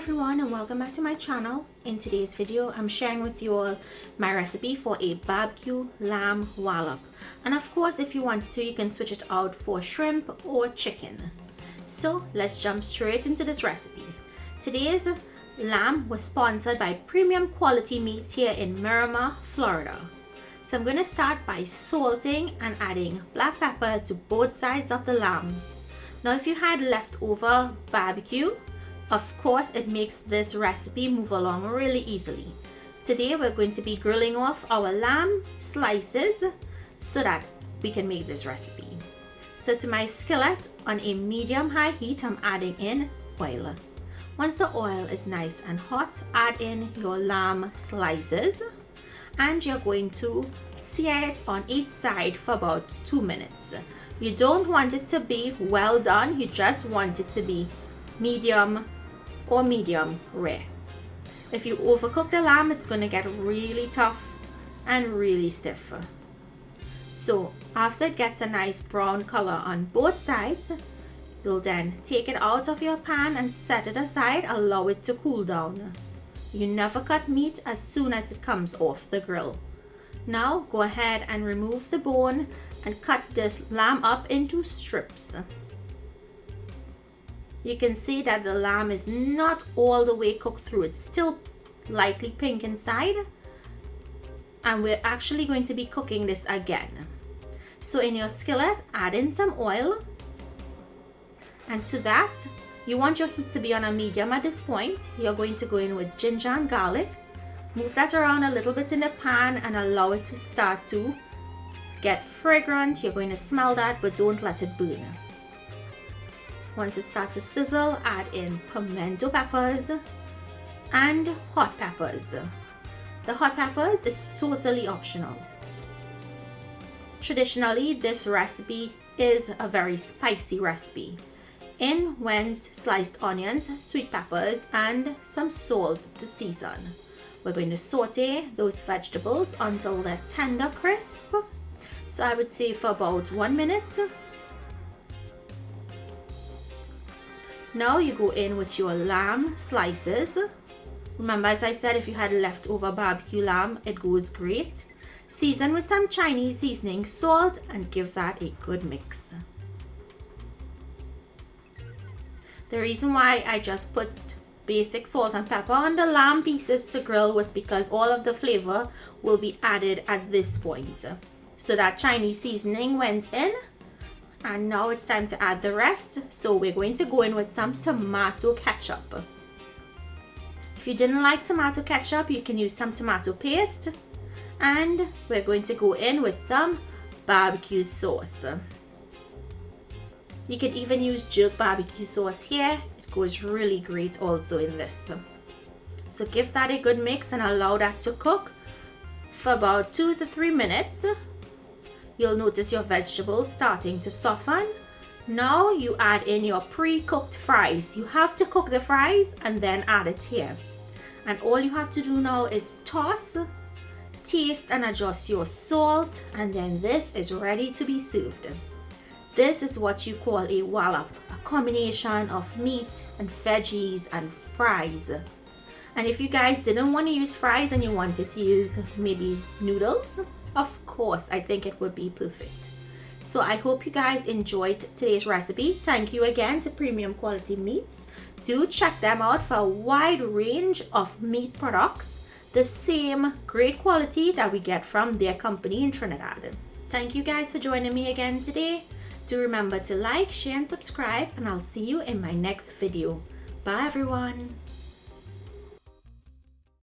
everyone, and welcome back to my channel. In today's video I'm sharing with you all my recipe for a barbecue lamb wallop, and of course if you wanted to you can switch it out for shrimp or chicken. So let's jump straight into this recipe. Today's lamb was sponsored by Premium Quality Meats here in Miramar, Florida. So I'm going to start by salting and adding black pepper to both sides of the lamb. Now if you had leftover barbecue, of course it makes this recipe move along really easily. Today we're going to be grilling off our lamb slices so that we can make this recipe. So to my skillet on a medium-high heat, I'm adding in oil. Once the oil is nice and hot, add in your lamb slices and you're going to sear it on each side for about 2 minutes. You don't want it to be well done, you just want it to be medium or medium rare. If you overcook the lamb, it's going to get really tough and really stiff. So after it gets a nice brown color on both sides, you'll then take it out of your pan and set it aside, allow it to cool down. You never cut meat as soon as it comes off the grill. Now go ahead and remove the bone and cut this lamb up into strips. You can see that the lamb is not all the way cooked through. It's still lightly pink inside. And we're actually going to be cooking this again. So in your skillet, add in some oil. And to that, you want your heat to be on a medium at this point. You're going to go in with ginger and garlic. Move that around a little bit in the pan and allow it to start to get fragrant. You're going to smell that, but don't let it burn. Once it starts to sizzle, add in pimento peppers and hot peppers. The hot peppers, it's totally optional. Traditionally, this recipe is a very spicy recipe. In went sliced onions, sweet peppers, and some salt to season. We're going to saute those vegetables until they're tender crisp. So I would say for about 1 minute. Now you go in with your lamb slices. Remember, as I said, if you had leftover barbecue lamb, it goes great. Season with some Chinese seasoning, salt, and give that a good mix. The reason why I just put basic salt and pepper on the lamb pieces to grill was because all of the flavor will be added at this point. So that Chinese seasoning went in. And now it's time to add the rest. So we're going to go in with some tomato ketchup. If you didn't like tomato ketchup, you can use some tomato paste. And we're going to go in with some barbecue sauce. You can even use jerk barbecue sauce here. It goes really great also in this. So give that a good mix and allow that to cook for about 2 to 3 minutes. You'll notice your vegetables starting to soften. Now you add in your pre-cooked fries. You have to cook the fries and then add it here. And all you have to do now is toss, taste and adjust your salt, and then this is ready to be served. This is what you call a wallop, a combination of meat and veggies and fries. And if you guys didn't want to use fries and you wanted to use maybe noodles, of course, I think it would be perfect. So I hope you guys enjoyed today's recipe. Thank you again to Premium Quality Meats. Do check them out for a wide range of meat products, the same great quality that we get from their company in Trinidad. Thank you guys for joining me again today. Do remember to like, share and subscribe, and I'll see you in my next video. Bye everyone.